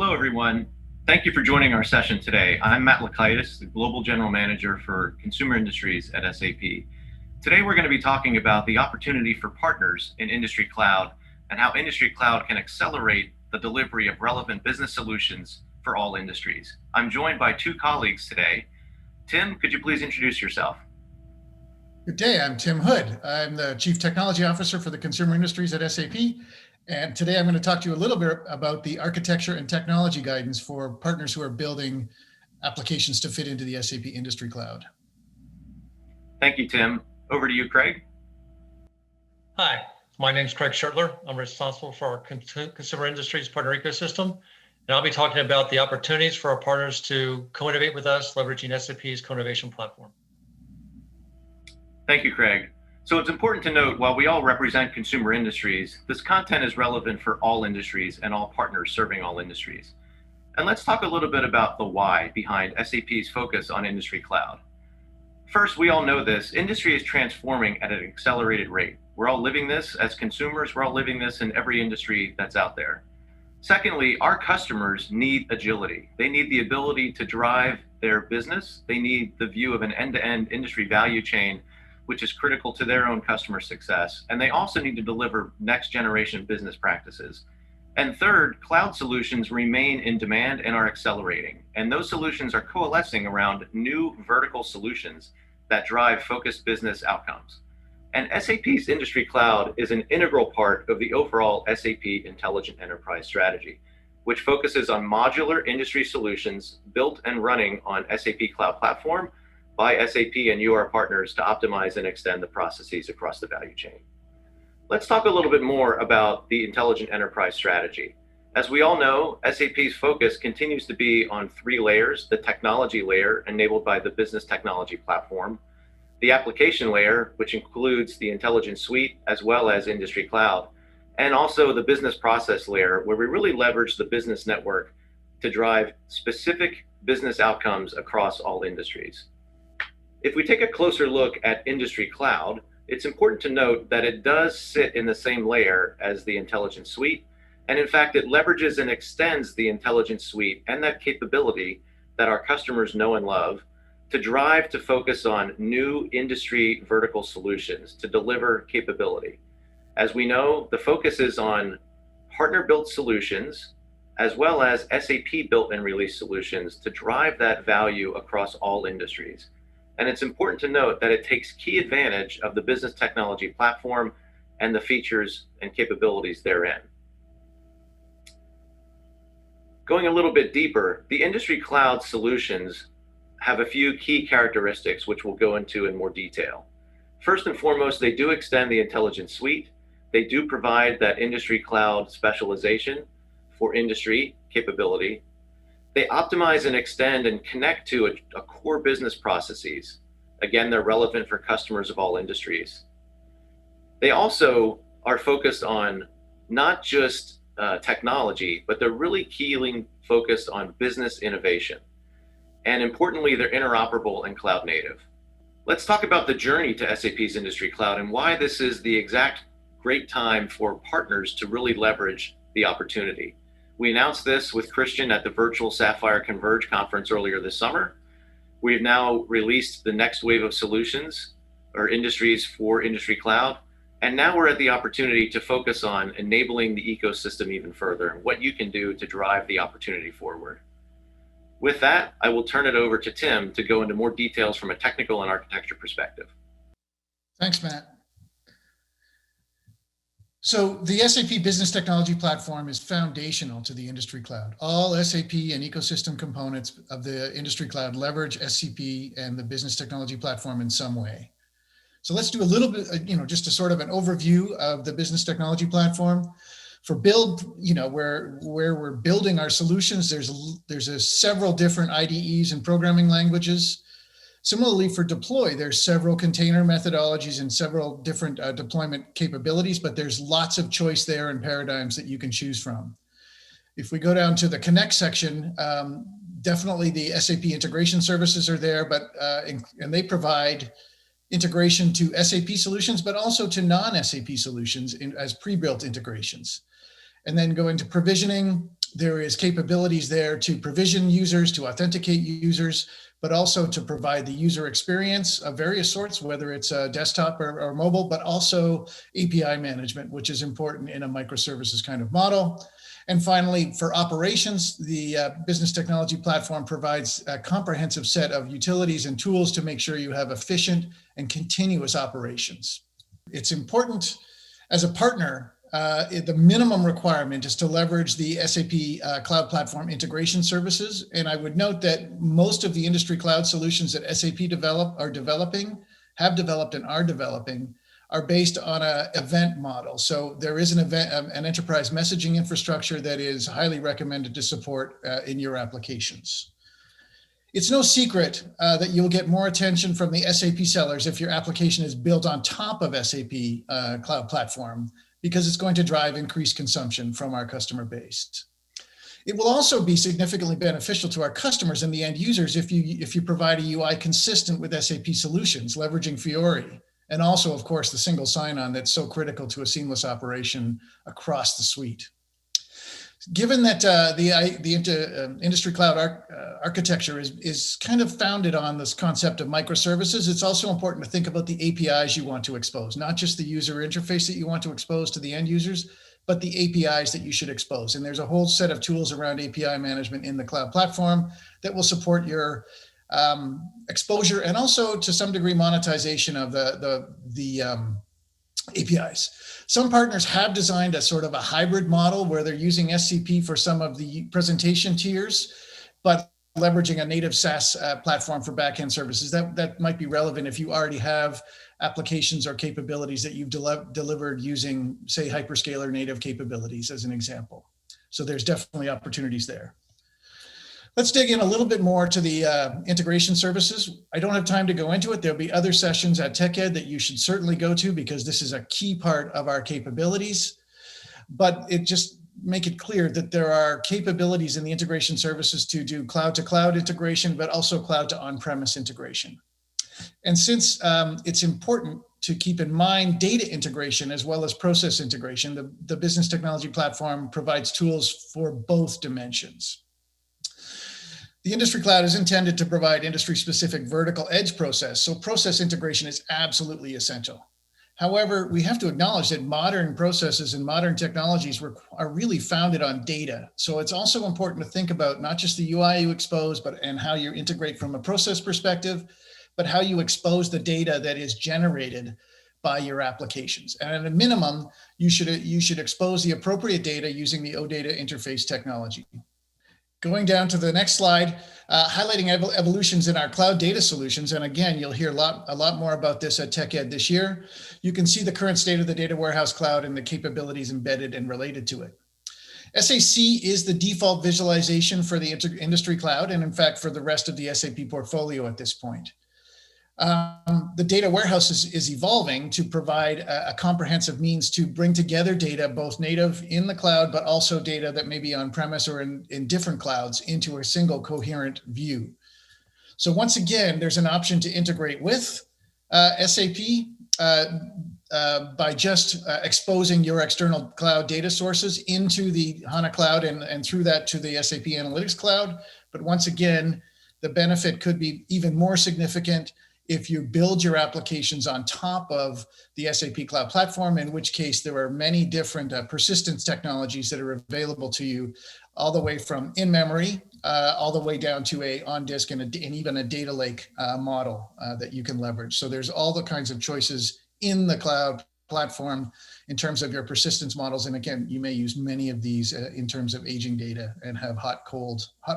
Hello, everyone. Thank you for joining our session today. I'm Matt Laukaitis, the Global General Manager for Consumer Industries at SAP. Today, we're going to be talking about the opportunity for partners in Industry Cloud and how Industry Cloud can accelerate the delivery of relevant business solutions for all industries. I'm joined by two colleagues today. Tim, could you please introduce yourself? Good day, I'm Tim Hood. I'm the Chief Technology Officer for the Consumer Industries at SAP. And today I'm going to talk to you a little bit about the architecture and technology guidance for partners who are building applications to fit into the SAP Industry Cloud. Thank you, Tim. Over to you, Craig. Hi, my name is Craig Schertler. I'm responsible for our Consumer Industries partner ecosystem. And I'll be talking about the opportunities for our partners to co-innovate with us, leveraging SAP's co-innovation platform. Thank you, Craig. So it's important to note, while we all represent consumer industries, this content is relevant for all industries and all partners serving all industries. And let's talk a little bit about the why behind SAP's focus on Industry Cloud. First, we all know this, industry is transforming at an accelerated rate. We're all living this as consumers, we're all living this in every industry that's out there. Secondly, our customers need agility. They need the ability to drive their business. They need the view of an end-to-end industry value chain, which is critical to their own customer success. And they also need to deliver next generation business practices. And third, cloud solutions remain in demand and are accelerating. And those solutions are coalescing around new vertical solutions that drive focused business outcomes. And SAP's Industry Cloud is an integral part of the overall SAP Intelligent Enterprise strategy, which focuses on modular industry solutions built and running on SAP Cloud Platform by SAP and UR partners to optimize and extend the processes across the value chain. Let's talk a little bit more about the Intelligent Enterprise strategy. As we all know, SAP's focus continues to be on three layers: the technology layer enabled by the Business Technology Platform, the application layer, which includes the Intelligence Suite as well as Industry Cloud, and also the business process layer, where we really leverage the business network to drive specific business outcomes across all industries. If we take a closer look at Industry Cloud, it's important to note that it does sit in the same layer as the Intelligence Suite. And in fact, it leverages and extends the Intelligence Suite and that capability that our customers know and love to drive to focus on new industry vertical solutions to deliver capability. As we know, the focus is on partner-built solutions as well as SAP built and released solutions to drive that value across all industries. And it's important to note that it takes key advantage of the Business Technology Platform and the features and capabilities therein. Going a little bit deeper, the Industry Cloud solutions have a few key characteristics which we'll go into in more detail. First and foremost, they do extend the Intelligence Suite. They do provide that Industry Cloud specialization for industry capability. They optimize and extend and connect to a core business processes. Again, they're relevant for customers of all industries. They also are focused on not just technology, but they're really keenly focused on business innovation. And importantly, they're interoperable and cloud native. Let's talk about the journey to SAP's Industry Cloud and why this is the exact great time for partners to really leverage the opportunity. We announced this with Christian at the virtual Sapphire Converge conference earlier this summer. We've now released the next wave of solutions or industries for Industry Cloud. And now we're at the opportunity to focus on enabling the ecosystem even further and what you can do to drive the opportunity forward. With that, I will turn it over to Tim to go into more details from a technical and architecture perspective. Thanks, Matt. So the SAP Business Technology Platform is foundational to the Industry Cloud. All SAP and ecosystem components of the Industry Cloud leverage SCP and the Business Technology Platform in some way. So let's do a little bit, just a sort of an overview of the Business Technology Platform. For build, where we're building our solutions, there's several different IDEs and programming languages. Similarly, for deploy, there's several container methodologies and several different deployment capabilities, but there's lots of choice there and paradigms that you can choose from. If we go down to the Connect section, definitely the SAP integration services are there, and they provide integration to SAP solutions, but also to non-SAP solutions as pre-built integrations. And then going to provisioning, There is capabilities there to provision users, to authenticate users, but also to provide the user experience of various sorts, whether it's a desktop or mobile, but also API management, which is important in a microservices kind of model. And finally, for operations, the business technology platform provides a comprehensive set of utilities and tools to make sure you have efficient and continuous operations. It's important as a partner. The minimum requirement is to leverage the SAP Cloud Platform integration services. And I would note that most of the industry cloud solutions that SAP have developed and are developing are based on an event model. So there is an enterprise messaging infrastructure that is highly recommended to support in your applications. It's no secret that you'll get more attention from the SAP sellers if your application is built on top of SAP Cloud Platform, because it's going to drive increased consumption from our customer base. It will also be significantly beneficial to our customers and the end users if you provide a UI consistent with SAP solutions, leveraging Fiori, and also, of course, the single sign-on that's so critical to a seamless operation across the suite. Given that the industry cloud architecture is kind of founded on this concept of microservices, it's also important to think about the APIs you want to expose, not just the user interface that you want to expose to the end users, but the APIs that you should expose. And there's a whole set of tools around API management in the cloud platform that will support your exposure and also to some degree monetization of the APIs. Some partners have designed a sort of a hybrid model where they're using SCP for some of the presentation tiers, but leveraging a native SaaS platform for backend services. That might be relevant if you already have applications or capabilities that you've delivered using, say, hyperscaler native capabilities as an example. So there's definitely opportunities there. Let's dig in a little bit more to the integration services. I don't have time to go into it. There'll be other sessions at TechEd that you should certainly go to because this is a key part of our capabilities. But it just make it clear that there are capabilities in the integration services to do cloud-to-cloud integration, but also cloud-to-on-premise integration. And since it's important to keep in mind data integration as well as process integration, the business technology platform provides tools for both dimensions. The industry cloud is intended to provide industry-specific vertical edge process, so process integration is absolutely essential. However, we have to acknowledge that modern processes and modern technologies are really founded on data. So it's also important to think about not just the UI you expose, and how you integrate from a process perspective, but how you expose the data that is generated by your applications. And at a minimum, you should expose the appropriate data using the OData interface technology. Going down to the next slide, highlighting evolutions in our cloud data solutions. And again, you'll hear a lot more about this at TechEd this year. You can see the current state of the data warehouse cloud and the capabilities embedded and related to it. SAC is the default visualization for the industry cloud, and in fact, for the rest of the SAP portfolio at this point. The data warehouse is evolving to provide a comprehensive means to bring together data, both native in the cloud, but also data that may be on-premise or in different clouds into a single coherent view. So once again, there's an option to integrate with SAP by just exposing your external cloud data sources into the HANA Cloud and through that to the SAP Analytics Cloud. But once again, the benefit could be even more significant if you build your applications on top of the SAP Cloud Platform, in which case there are many different persistence technologies that are available to you, all the way from in-memory, all the way down to a on-disk and even a data lake model that you can leverage. So there's all the kinds of choices in the cloud platform in terms of your persistence models. And again, you may use many of these in terms of aging data and have hot,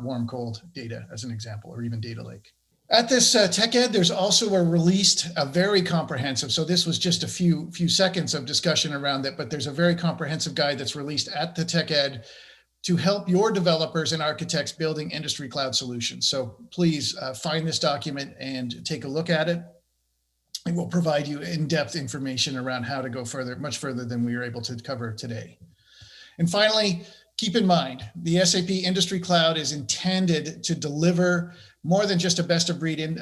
warm, cold data as an example, or even data lake. At this TechEd, there's also a very comprehensive, so this was just a few seconds of discussion around it, but there's a very comprehensive guide that's released at the TechEd to help your developers and architects building industry cloud solutions. So please find this document and take a look at it. It will provide you in-depth information around how to go further, much further than we were able to cover today. And finally, keep in mind, the SAP Industry Cloud is intended to deliver more than just a best-of-breed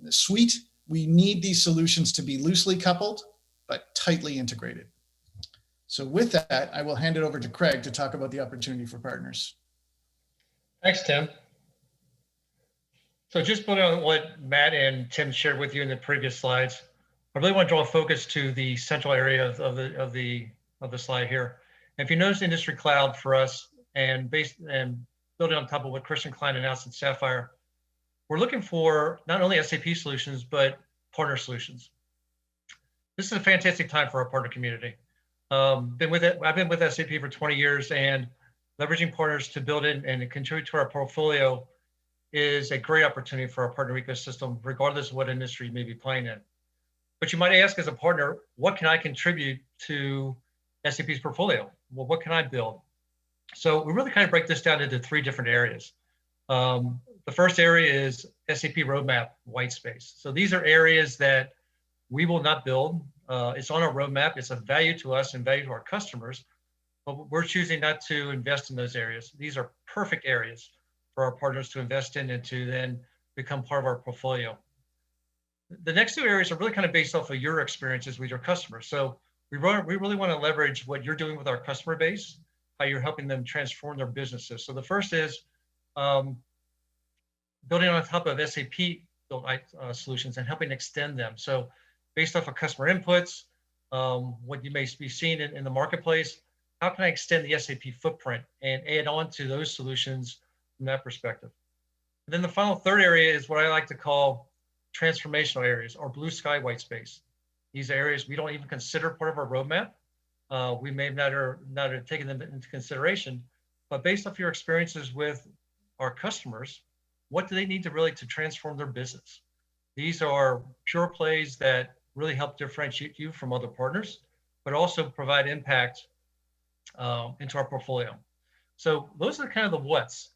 suite. We need these solutions to be loosely coupled, but tightly integrated. So with that, I will hand it over to Craig to talk about the opportunity for partners. Thanks, Tim. So just building on what Matt and Tim shared with you in the previous slides, I really want to draw focus to the central area of the slide here. And if you notice industry cloud for us and building on top of what Christian Klein announced at Sapphire, we're looking for not only SAP solutions, but partner solutions. This is a fantastic time for our partner community. I've been with SAP for 20 years, and leveraging partners to build in and contribute to our portfolio is a great opportunity for our partner ecosystem, regardless of what industry you may be playing in. But you might ask as a partner, what can I contribute to SAP's portfolio? Well, what can I build? So we really kind of break this down into three different areas. The first area is SAP roadmap white space. So these are areas that we will not build. It's on our roadmap. It's of value to us and value to our customers, but we're choosing not to invest in those areas. These are perfect areas for our partners to invest in and to then become part of our portfolio. The next two areas are really kind of based off of your experiences with your customers. So we really want to leverage what you're doing with our customer base, how you're helping them transform their businesses. So the first is building on top of SAP built solutions and helping extend them. So based off of customer inputs, what you may be seeing in the marketplace, how can I extend the SAP footprint and add on to those solutions from that perspective? And then the final third area is what I like to call transformational areas or blue sky white space. These areas we don't even consider part of our roadmap. We may not have taken them into consideration, but based off your experiences with our customers, what do they need to really to transform their business? These are pure plays that really help differentiate you from other partners, but also provide impact into our portfolio. So those are kind of the what's.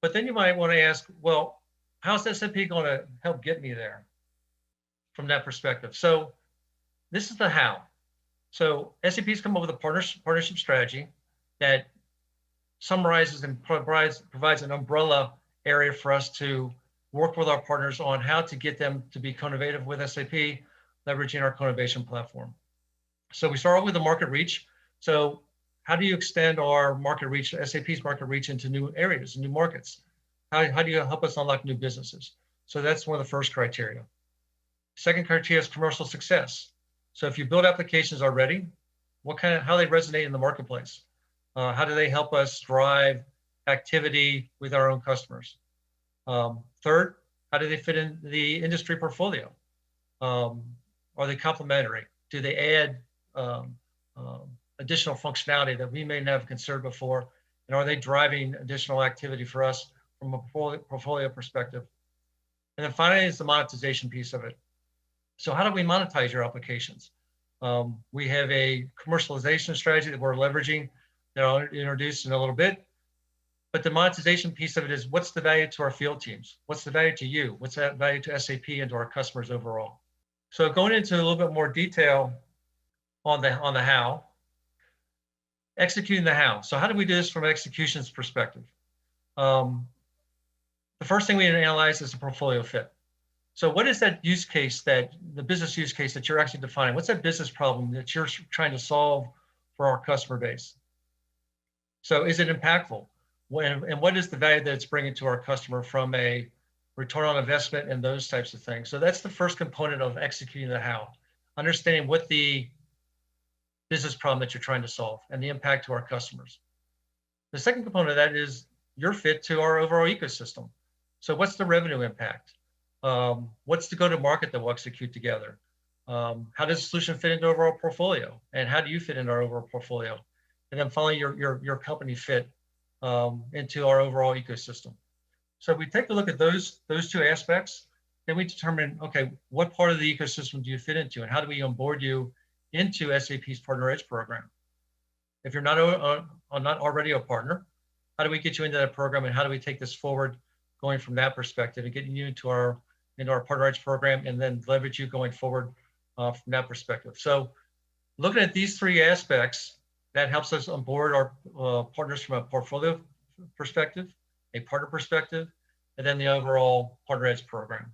But then you might want to ask, well, how's SAP going to help get me there from that perspective? So this is the how. So SAP's come up with a partnership strategy that summarizes and provides an umbrella area for us to work with our partners on how to get them to be co-innovative with SAP, leveraging our co-innovation platform. So we start with the market reach. So how do you extend our market reach, SAP's market reach into new areas, new markets? How do you help us unlock new businesses? So that's one of the first criteria. Second criteria is commercial success. So if you build applications already, how they resonate in the marketplace? How do they help us drive activity with our own customers? Third, how do they fit in the industry portfolio? Are they complementary? Do they add additional functionality that we may not have considered before? And are they driving additional activity for us from a portfolio perspective? And then finally is the monetization piece of it. So how do we monetize your applications? We have a commercialization strategy that we're leveraging that I'll introduce in a little bit. But the monetization piece of it is, what's the value to our field teams? What's the value to you? What's that value to SAP and to our customers overall? So going into a little bit more detail on the how, executing the how. So how do we do this from an executions perspective? The first thing we analyze is the portfolio fit. So what is that use case, the business use case that you're actually defining? What's that business problem that you're trying to solve for our customer base? So is it impactful? And what is the value that it's bringing to our customer from a return on investment and those types of things? So that's the first component of executing the how, understanding what the business problem that you're trying to solve and the impact to our customers. The second component of that is your fit to our overall ecosystem. So what's the revenue impact? What's the go-to-market that we'll execute together? How does the solution fit into overall portfolio? And how do you fit into our overall portfolio? And then finally, your company fit into our overall ecosystem. So if we take a look at those two aspects, then we determine, okay, what part of the ecosystem do you fit into, and how do we onboard you into SAP's Partner Edge program? If you're not already a partner, how do we get you into that program, and how do we take this forward going from that perspective and getting you into our Partner Edge program, and then leverage you going forward from that perspective? So looking at these three aspects, that helps us onboard our partners from a portfolio perspective, a partner perspective, and then the overall Partner Edge program.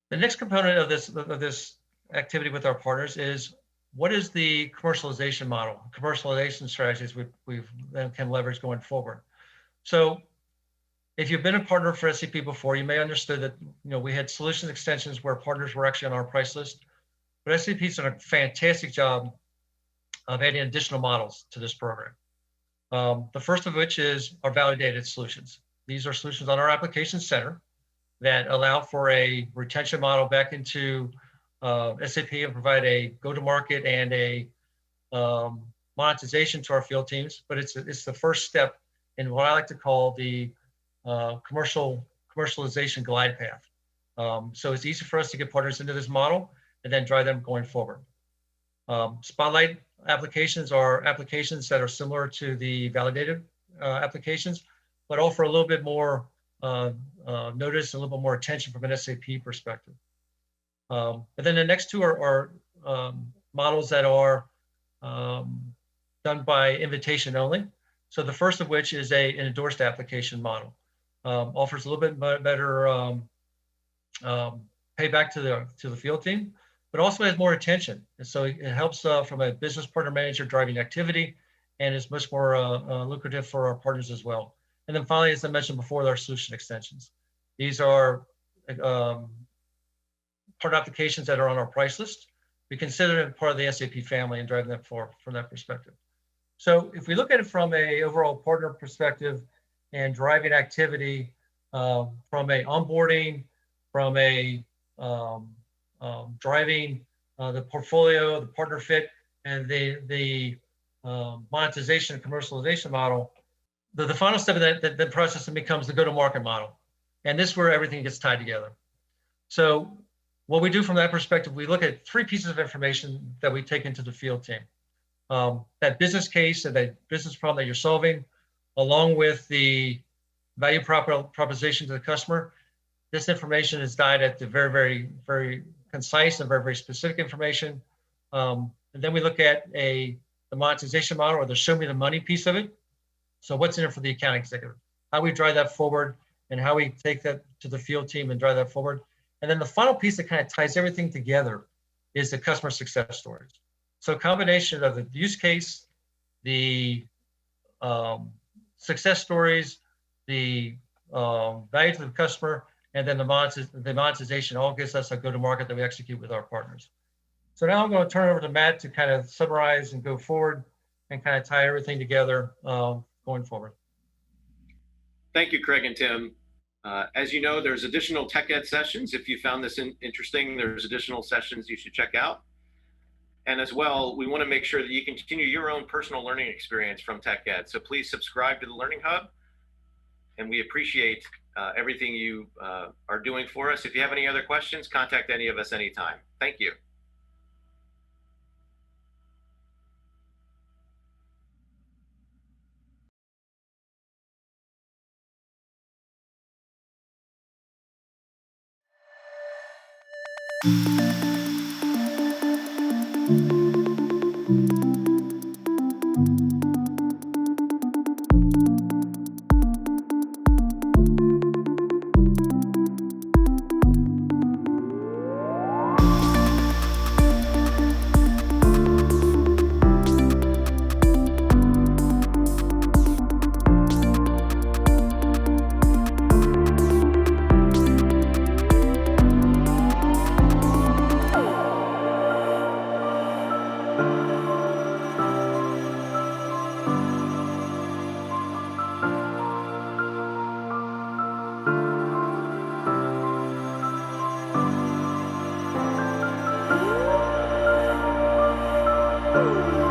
The next component of this activity with our partners is what is the commercialization model, commercialization strategies we then can leverage going forward? So if you've been a partner for SAP before, you may understood that we had solution extensions where partners were actually on our price list, but SAP's done a fantastic job of adding additional models to this program. The first of which is our validated solutions. These are solutions on our application center that allow for a retention model back into SAP and provide a go-to-market and a monetization to our field teams. But it's the first step in what I like to call the commercialization glide path. So it's easy for us to get partners into this model and then drive them going forward. Spotlight applications are applications that are similar to the validated applications, but offer a little bit more notice, a little bit more attention from an SAP perspective. And then the next two are models that are done by invitation only. So the first of which is an endorsed application model. Offers a little bit better payback to the field team, but also has more attention. And so it helps from a business partner manager driving activity, and is much more lucrative for our partners as well. And then finally, as I mentioned before, our solution extensions. These are partner applications that are on our price list. We consider them part of the SAP family and drive them forward from that perspective. So if we look at it from a overall partner perspective and driving activity, from a onboarding, from a driving the portfolio, the partner fit, and the monetization and commercialization model, the final step of that process becomes the go-to-market model. And this is where everything gets tied together. So what we do from that perspective, we look at three pieces of information that we take into the field team. That business case and that business problem that you're solving, along with the value proposition to the customer. This information is dyed at the very, very, very concise and very, very specific information. And then we look at the monetization model, or the show me the money piece of it. So what's in it for the account executive? How we drive that forward, and how we take that to the field team and drive that forward. And then the final piece that kind of ties everything together is the customer success stories. So a combination of the use case, the success stories, the value to the customer, and then the monetization all gives us a go-to-market that we execute with our partners. So now I'm going to turn it over to Matt to kind of summarize and go forward and kind of tie everything together going forward. Thank you, Craig and Tim. As you know, there's additional TechEd sessions. If you found this interesting, there's additional sessions you should check out. And as well, we want to make sure that you continue your own personal learning experience from TechEd. So please subscribe to the Learning Hub. And we appreciate everything you are doing for us. If you have any other questions, contact any of us anytime. Thank you. Woo!